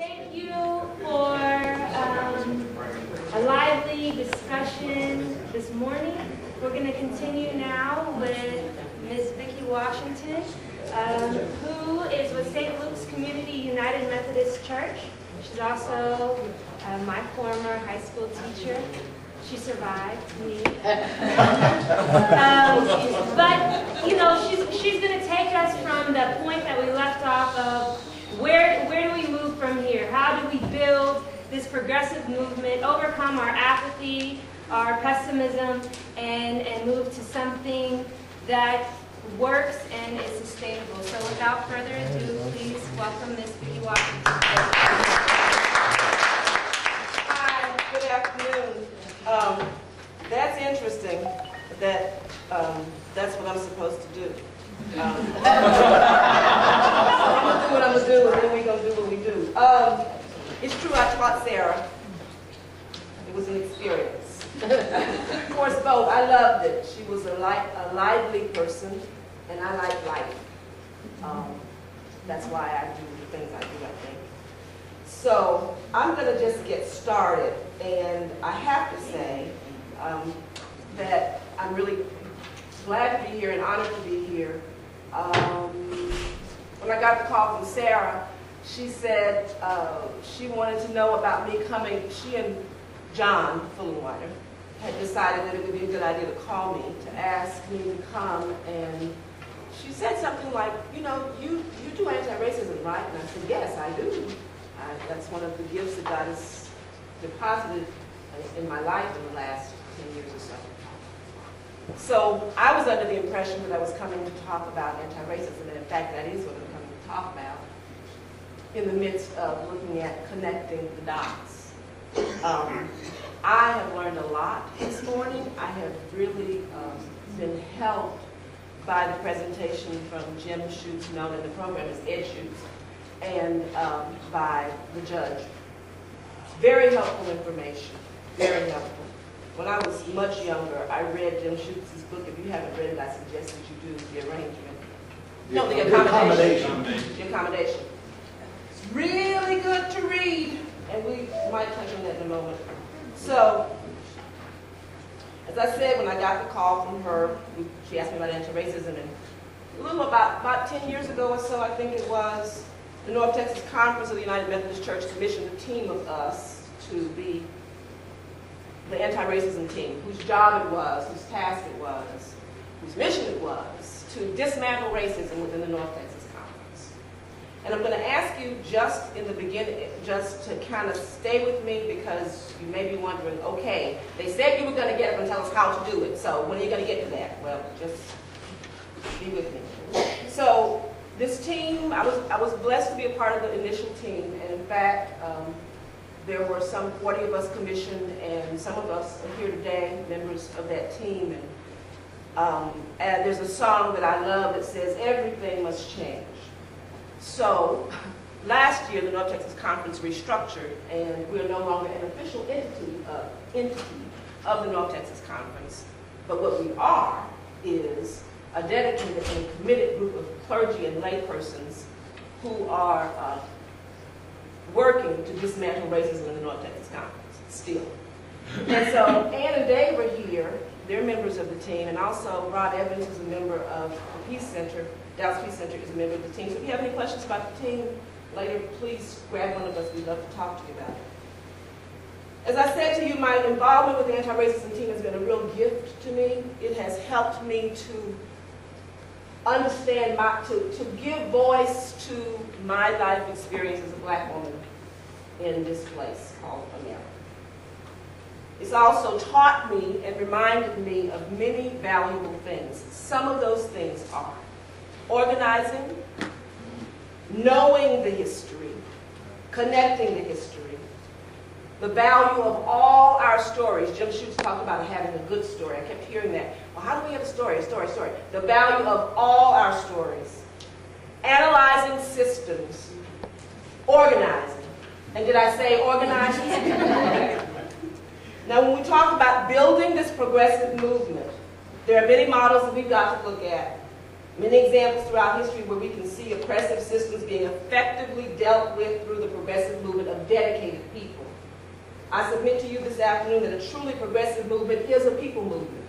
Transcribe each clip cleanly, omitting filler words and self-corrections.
Thank you for a lively discussion this morning. We're going to continue now with Ms. Vicki Washington, who is with St. Luke's Community United Methodist Church. She's also my former high school teacher. She survived me. But, you know, she's going to take us from the point that we left off of where do we move from here? How do we build this progressive movement, overcome our apathy, our pessimism, and move to something that works and is sustainable. So without further ado, please welcome Ms. Vicki Washington. Hi, good afternoon. That's interesting that that's what I'm supposed to do. I'm going to do what I'm going to do, and then we're going to do what we do. It's true, I taught Sarah. It was an experience. Of course, both. I loved it. She was a lively person, and I like life. That's why I do the things I do, I think. So I'm going to just get started, and I have to say that I'm really glad to be here and honored to be here. When I got the call from Sarah, she said she wanted to know about me coming. She and John Fullenwider had decided that it would be a good idea to call me to ask me to come, and she said something like, you know, you do anti-racism, right? And I said, yes, I do. That's one of the gifts that God has deposited in my life in the last 10 years or so. So I was under the impression that I was coming to talk about anti-racism, and in fact that is what I'm coming to talk about, in the midst of looking at connecting the dots. I have learned a lot this morning. I have really been helped by the presentation from Jim Schutz, known in the program as Ed Schutz, and by the judge. Very helpful information, very helpful. When I was much younger, I read Jim Schutz's book. If you haven't read it, I suggest that you do, The Arrangement. No, The Accommodation. The Accommodation. It's really good to read, and we might touch on that in a moment. So, as I said, when I got the call from her, she asked me about anti-racism, and a little about 10 years ago or so, I think it was, the North Texas Conference of the United Methodist Church commissioned a team of us to be the anti-racism team, whose job it was, whose task it was, whose mission it was, to dismantle racism within the North Texas Conference. And I'm going to ask you just in the beginning, just to kind of stay with me, because you may be wondering, okay, they said you were going to get up and tell us how to do it, so when are you going to get to that? Well, just be with me. So this team, I was blessed to be a part of the initial team, and in fact, there were some 40 of us commissioned, and some of us are here today, members of that team. And there's a song that I love that says, everything must change. So last year, the North Texas Conference restructured, and we are no longer an official entity of the North Texas Conference. But what we are is a dedicated and committed group of clergy and laypersons who are working to dismantle racism in the North Texas Conference, still. And so Ann and Dave are here. They're members of the team, and also Rob Evans is a member of the Peace Center. Dallas Peace Center is a member of the team. So if you have any questions about the team later, please grab one of us. We'd love to talk to you about it. As I said to you, my involvement with the anti-racism team has been a real gift to me. It has helped me to understand, to give voice to my life experience as a black woman in this place called America. It's also taught me and reminded me of many valuable things. Some of those things are organizing, knowing the history, connecting the history, the value of all our stories. Jim Schutz talked about having a good story. I kept hearing that. Well, how do we have a story? A story, a story. The value of all our stories. Analyzing systems. Organizing. And did I say organizing? Now, when we talk about building this progressive movement, there are many models that we've got to look at. Many examples throughout history where we can see oppressive systems being effectively dealt with through the progressive movement of dedicated people. I submit to you this afternoon that a truly progressive movement is a people movement.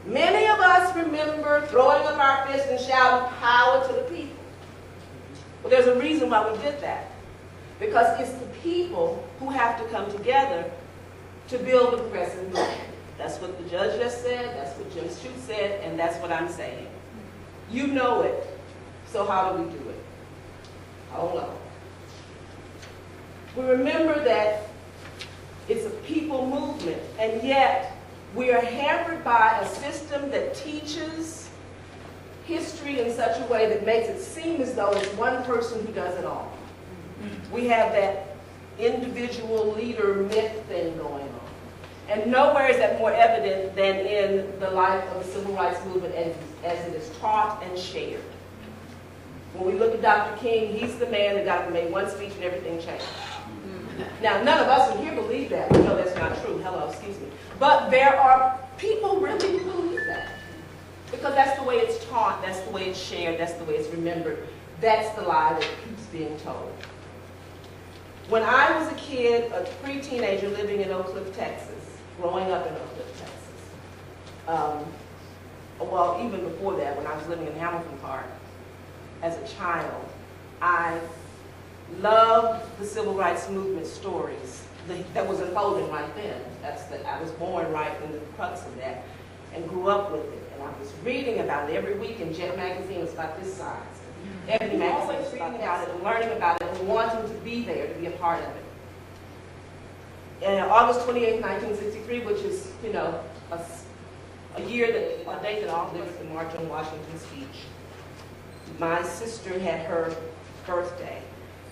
Many of us remember throwing up our fists and shouting, "Power to the people." Well, there's a reason why we did that. Because it's the people who have to come together to build a progressive movement. That's what the judge just said, that's what Jim Shute said, and that's what I'm saying. You know it, so how do we do it? I don't know. We remember that it's a people movement, and yet we are hampered by a system that teaches history in such a way that makes it seem as though it's one person who does it all. We have that individual leader myth thing going on. And nowhere is that more evident than in the life of the civil rights movement as it is taught and shared. When we look at Dr. King, he's the man that got up and made one speech and everything changed. Now, none of us in here believe that. We know that's not true. Hello, excuse me. But there are people really who believe that. Because that's the way it's taught, that's the way it's shared, that's the way it's remembered. That's the lie that keeps being told. When I was a kid, a pre-teenager living in Oak Cliff, Texas, growing up in Oak Cliff, Texas, well, even before that, when I was living in Hamilton Park, as a child, I loved the civil rights movement stories that was unfolding right then. I was born right in the crux of that and grew up with it. And I was reading about it every week in Jet magazine. It's about this size. Every magazine was about it and learning about it and wanting to be there, to be a part of it. And August 28, 1963, which is, you know, a day that all delivered the March on Washington speech. My sister had her birthday,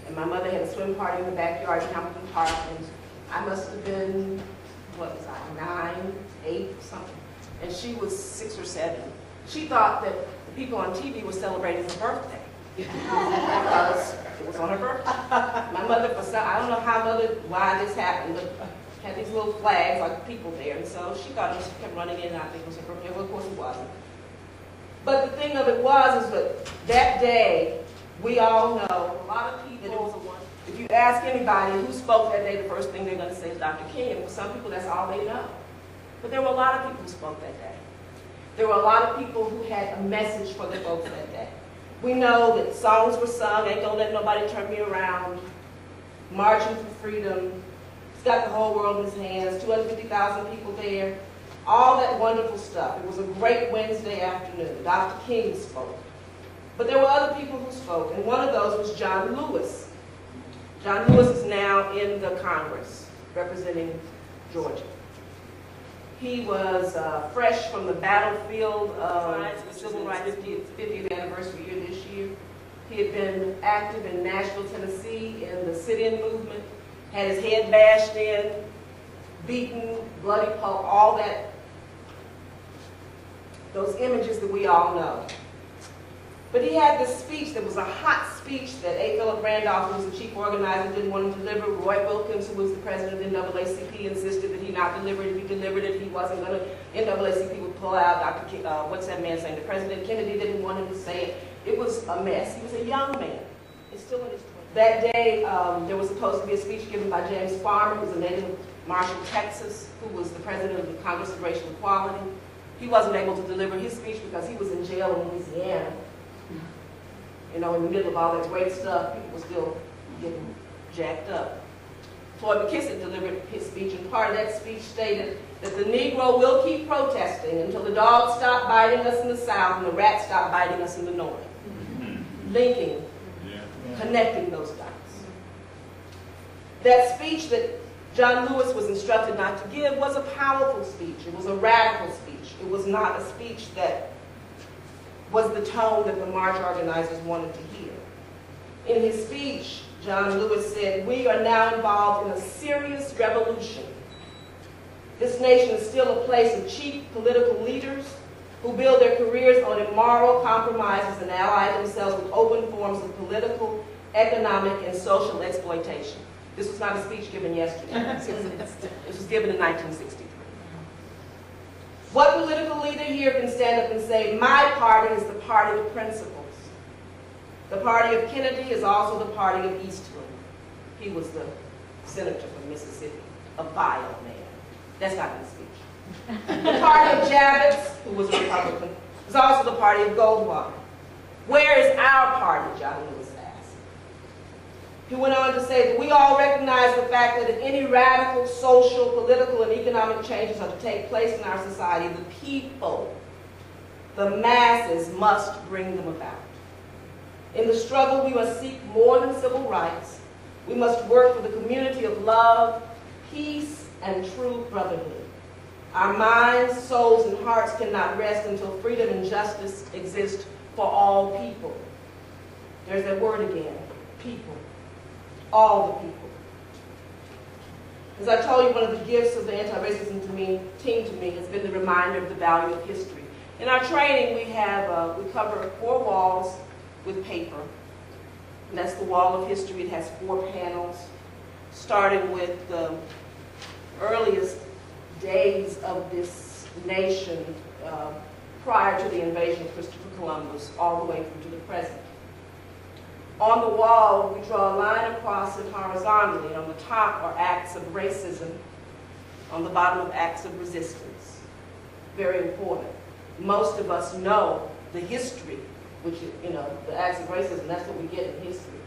and my mother had a swim party in the backyard in Hamilton Park, and I must have been, what was I, 9, 8, something, and she was 6 or 7. She thought that the people on TV were celebrating her birthday because it was on her birthday. My mother, I don't know why this happened, but had these little flags like people there, and so she thought she kept running in, and I think it was her birthday. Well, of course it wasn't. But the thing of it was that day, we all know, a lot of people, if you ask anybody who spoke that day, the first thing they're going to say is Dr. King, and for some people that's all they know. But there were a lot of people who spoke that day. There were a lot of people who had a message for the folks that day. We know that songs were sung, Ain't Gonna Let Nobody Turn Me Around, Marching for Freedom, He's Got the Whole World in His Hands, 250,000 people there, all that wonderful stuff. It was a great Wednesday afternoon. Dr. King spoke. But there were other people who spoke, and one of those was John Lewis. John Lewis is now in the Congress, representing Georgia. He was fresh from the battlefield of the Civil Rights 50th anniversary year this year. He had been active in Nashville, Tennessee in the sit-in movement, had his head bashed in, beaten, bloody pulp, all that, those images that we all know. But he had this speech that was a hot speech that A. Philip Randolph, who was the chief organizer, didn't want to deliver. Roy Wilkins, who was the president of the NAACP, insisted that he not deliver it. If he delivered it, he wasn't going to, NAACP would pull out. What's that man saying? The President Kennedy didn't want him to say it. It was a mess. He was a young man. He's still in his 20s. That day, there was supposed to be a speech given by James Farmer, who was a native of Marshall, Texas, who was the president of the Congress of Racial Equality. He wasn't able to deliver his speech because he was in jail in Louisiana. You know, in the middle of all that great stuff, people were still getting jacked up. Floyd McKissick delivered his speech, and part of that speech stated that the Negro will keep protesting until the dogs stop biting us in the South and the rats stop biting us in the North. Linking, connecting those dots. That speech that John Lewis was instructed not to give was a powerful speech. It was a radical speech. It was not a speech that was the tone that the march organizers wanted to hear. In his speech, John Lewis said, "We are now involved in a serious revolution. This nation is still a place of cheap political leaders who build their careers on immoral compromises and ally themselves with open forms of political, economic, and social exploitation." This was not a speech given yesterday. This was given in 1963. What political leader here can stand up and say, my party is the party of principles? The party of Kennedy is also the party of Eastland. He was the senator from Mississippi, a vile man. That's not his speech. The party of Javits, who was a Republican, is also the party of Goldwater. Where is our party, John Lewis asked. He went on to say that we all recognize the fact that if any radical social, political, and economic changes are to take place in our society, the people, the masses, must bring them about. In the struggle, we must seek more than civil rights. We must work for the community of love, peace, and true brotherhood. Our minds, souls, and hearts cannot rest until freedom and justice exist for all people. There's that word again, people. All the people. As I told you, one of the gifts of the anti-racism team to me has been the reminder of the value of history. In our training, we cover 4 walls with paper. And that's the wall of history. It has 4 panels, starting with the earliest days of this nation prior to the invasion of Christopher Columbus, all the way through to the present. On the wall, we draw a line across it horizontally. On the top are acts of racism. On the bottom are acts of resistance. Very important. Most of us know the history, which is, the acts of racism, that's what we get in history.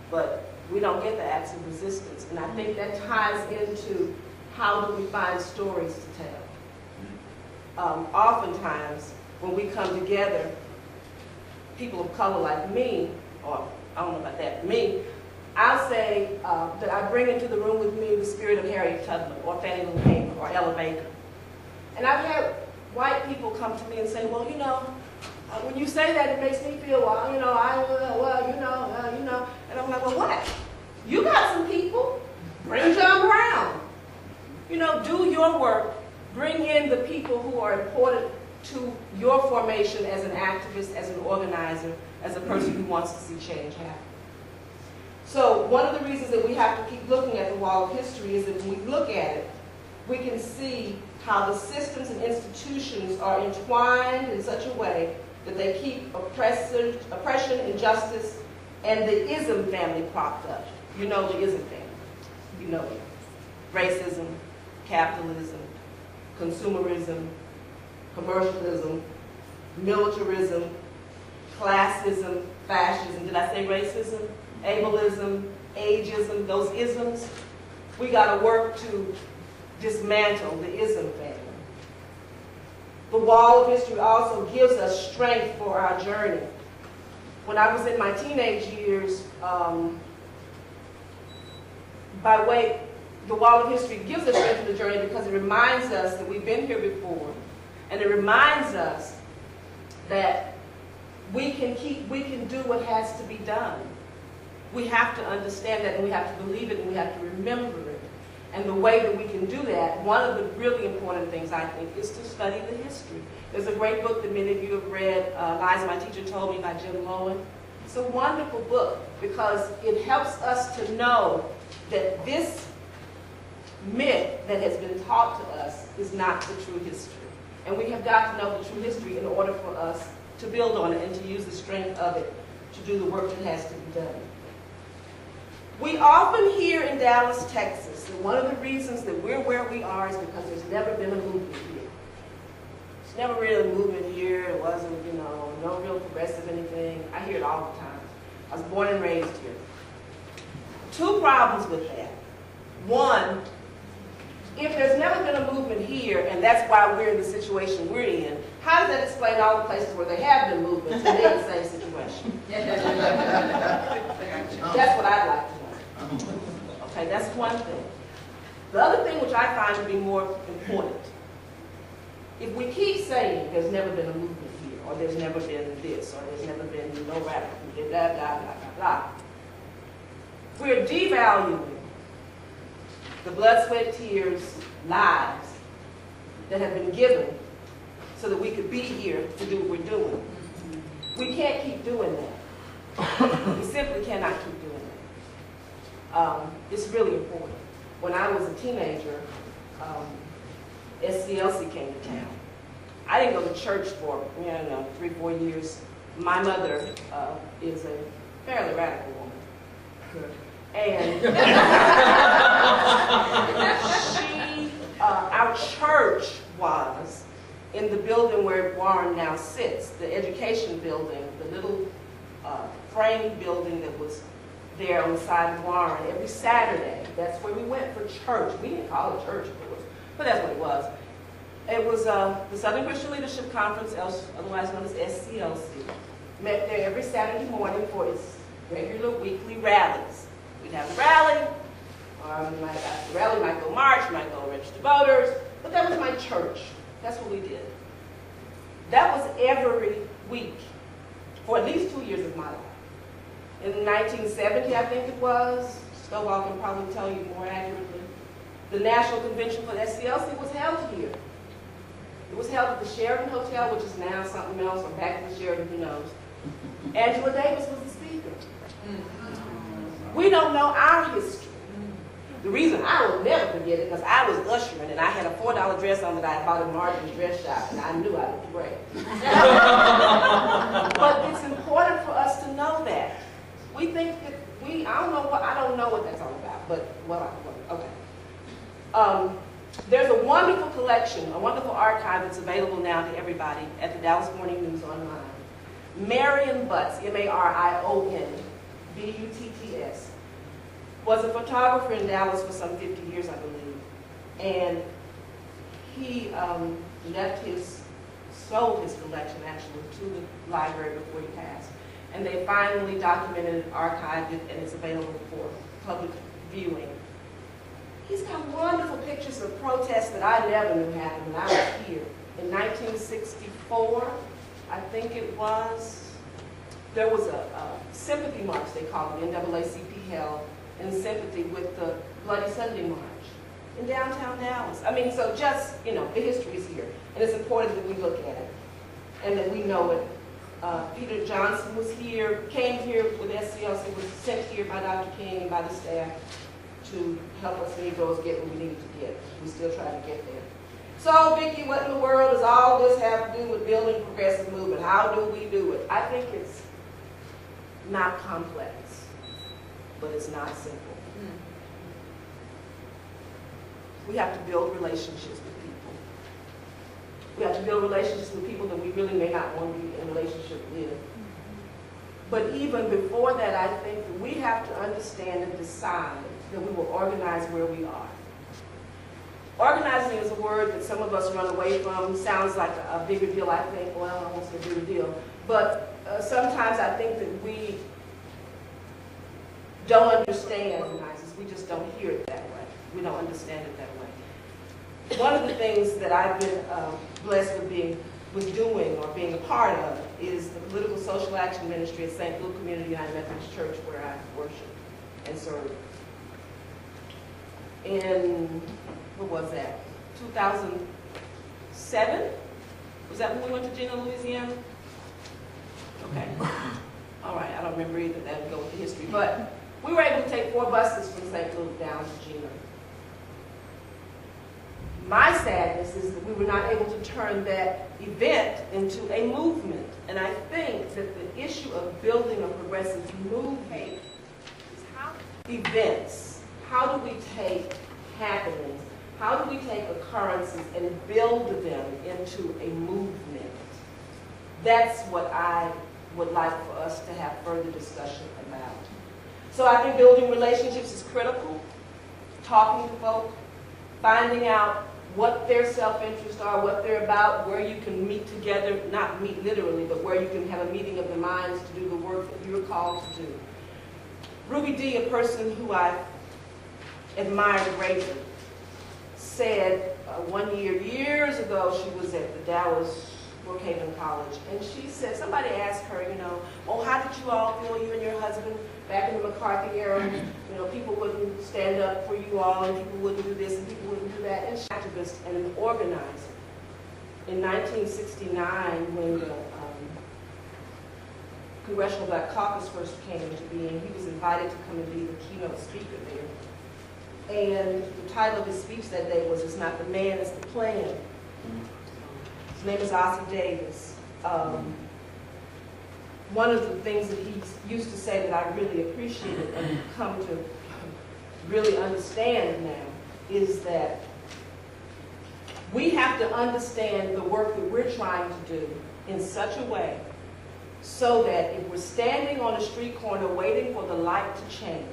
But we don't get the acts of resistance. And I think that ties into how do we find stories to tell. Oftentimes, when we come together, people of color like me, or I don't know about that, me, I'll say that I bring into the room with me the spirit of Harriet Tubman, or Fannie Lou Hamer, or Ella Baker. And I've had white people come to me and say, well, when you say that, it makes me feel, and I'm like, well, what? You got some people. Bring John Brown. Do your work. Bring in the people who are important to your formation as an activist, as an organizer, as a person who wants to see change happen. So one of the reasons that we have to keep looking at the wall of history is that when we look at it, we can see how the systems and institutions are entwined in such a way that they keep oppression, injustice, and the ism family propped up. You know the ism family. You know it. Racism, capitalism, consumerism, commercialism, militarism, classism, fascism. Did I say racism? Ableism, ageism, those isms. We got to work to dismantle the ism family. The wall of history also gives us strength for our journey. When I was in my teenage years, the wall of history gives us strength for the journey because it reminds us that we've been here before, and it reminds us that we can do what has to be done. We have to understand that, and we have to believe it, and we have to remember it. And the way that we can do that, one of the really important things, I think, is to study the history. There's a great book that many of you have read, Lies My Teacher Told Me by Jim Loewen. It's a wonderful book because it helps us to know that this myth that has been taught to us is not the true history. And we have got to know the true history in order for us to build on it and to use the strength of it to do the work that has to be done. We often hear in Dallas, Texas, that one of the reasons that we're where we are is because there's never been a movement here. There's never really a movement here. It wasn't, no real progressive anything. I hear it all the time. I was born and raised here. 2 problems with that. One, if there's never been a movement here, and that's why we're in the situation we're in, how does that explain all the places where there have been movements and they're in the same situation? That's what I'd like to know. Okay, that's one thing. The other thing which I find to be more important, if we keep saying there's never been a movement here, or there's never been this, or there's never been no radical, blah, blah, blah, blah, blah, we're devaluing the blood, sweat, tears, lives that have been given so that we could be here to do what we're doing. We can't keep doing that. We simply cannot keep doing that. It's really important. When I was a teenager, SCLC came to town. I didn't go to church for, 3, 4 years. My mother is a fairly radical woman. And our church was in the building where Warren now sits, the education building, the little frame building that was there on the side of Warren. Every Saturday, that's where we went for church. We didn't call it church, of course, but that's what it was. It was the Southern Christian Leadership Conference, otherwise known as SCLC. Met there every Saturday morning for its regular weekly rallies. We'd have a rally, or the rally might go march, might go register voters, but that was my church. That's what we did. That was every week for at least 2 years of my life. In 1970, I think it was, Stovall can probably tell you more accurately, the National Convention for the SCLC was held here. It was held at the Sheraton Hotel, which is now something else, or back at the Sheraton, who knows. Angela Davis was the speaker. We don't know our history. The reason I will never forget it, because I was ushering and I had a $4 dress on that I had bought in Martin's dress shop, and I knew I looked great. But it's important for us to know that. We think that I don't know what that's all about, but, okay. There's a wonderful collection, a wonderful archive that's available now to everybody at the Dallas Morning News online. Marion Butts, M-A-R-I-O-N, B-U-T-T-S, was a photographer in Dallas for some 50 years, I believe. And he sold his collection actually to the library before he passed. And they finally documented it, archived it, and it's available for public viewing. He's got wonderful pictures of protests that I never knew happened when I was here. In 1964, I think it was, there was a sympathy march, they called it, NAACP held in sympathy with the Bloody Sunday March in downtown Dallas. I mean, so just, the history is here. And it's important that we look at it and that we know it. Peter Johnson was here, came here with SCLC, was sent here by Dr. King and by the staff to help us Negroes get what we needed to get. We're still trying to get there. So, Vicki, what in the world does all this have to do with building progressive movement? How do we do it? I think it's not complex, but it's not simple. We have to build relationships with people. We have to build relationships with people that we really may not want to be in a relationship with. But even before that, I think that we have to understand and decide that we will organize where we are. Organizing is a word that some of us run away from. Sounds like a bigger deal, I think. Well, I won't say a bigger deal. But sometimes I think that we don't understand organizers. We just don't hear it that way. We don't understand it that way. One of the things that I've been blessed with doing or being a part of is the political social action ministry at St. Luke Community United Methodist Church, where I worship and serve. In, what was that, 2007? Was that when we went to Gina, Louisiana? Okay. All right, I don't remember either. That would go with the history. But we were able to take 4 buses from St. Luke down to Gina. My sadness is that we were not able to turn that event into a movement. And I think that the issue of building a progressive movement is how events, how do we take happenings, how do we take occurrences and build them into a movement? That's what I would like for us to have further discussion about. So I think building relationships is critical. Talking to folk, finding out what their self-interests are, what they're about, where you can meet together, not meet literally, but where you can have a meeting of the minds to do the work that you're called to do. Ruby Dee, a person who I admire greatly, said one year, years ago, she was at the Dallas Brookhaven College, and she said, somebody asked her, oh, how did you all feel, you and your husband, back in the McCarthy era, people wouldn't stand up for you all, and people wouldn't do this, and people wouldn't do that. And she's an activist and an organizer. In 1969, when the Congressional Black Caucus first came into being, he was invited to come and be the keynote speaker there. And the title of his speech that day was, "It's not the man, it's the plan." It's name is Ossie Davis. One of the things that he used to say that I really appreciated and come to really understand now is that we have to understand the work that we're trying to do in such a way so that if we're standing on a street corner waiting for the light to change,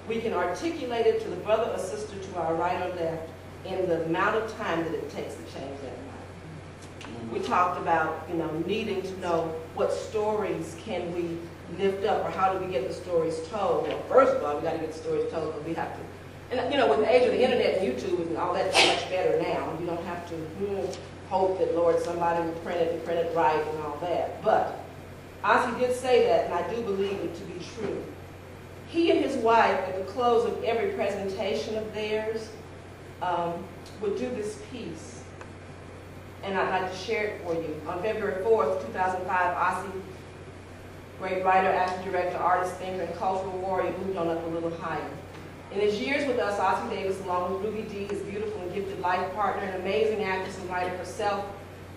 we can articulate it to the brother or sister to our right or left in the amount of time that it takes to change that life. We talked about, needing to know what stories can we lift up, or how do we get the stories told. Well, first of all, we got to get the stories told, but we have to. And with the age of the internet and YouTube and all that, it's much better now. You don't have to hope that, Lord, somebody will print it and print it right and all that. But Ossie did say that, and I do believe it to be true. He and his wife, at the close of every presentation of theirs, would do this piece. And I'd like to share it for you. On February 4th, 2005, Ossie, great writer, actor, director, artist, thinker, and cultural warrior, moved on up a little higher. In his years with us, Ossie Davis, along with Ruby Dee, his beautiful and gifted life partner, an amazing actress and writer herself,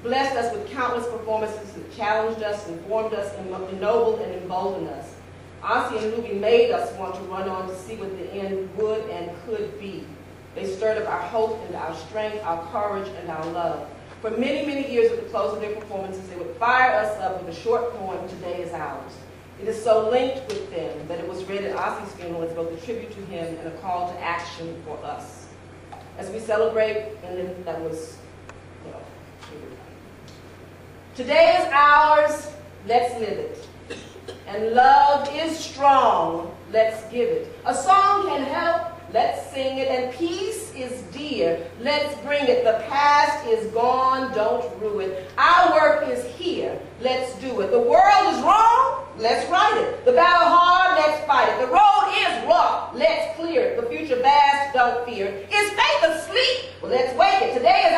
blessed us with countless performances that challenged us, informed us, ennobled, and emboldened us. Ossie and Ruby made us want to run on to see what the end would and could be. They stirred up our hope and our strength, our courage, and our love. For many, many years at the close of their performances, they would fire us up with a short poem, "Today is Ours." It is so linked with them that it was read at Ossie's funeral as both a tribute to him and a call to action for us. As we celebrate, and then that was, today is ours, let's live it. And love is strong, let's give it. A song can help, let's sing it. And peace is dear, let's bring it. The past is gone, don't rue it. Our work is here, let's do it. The world is wrong, let's right it. The battle hard, let's fight it. The road is rough, let's clear it. The future vast, don't fear it. Is faith asleep? Well, let's wake it. Today is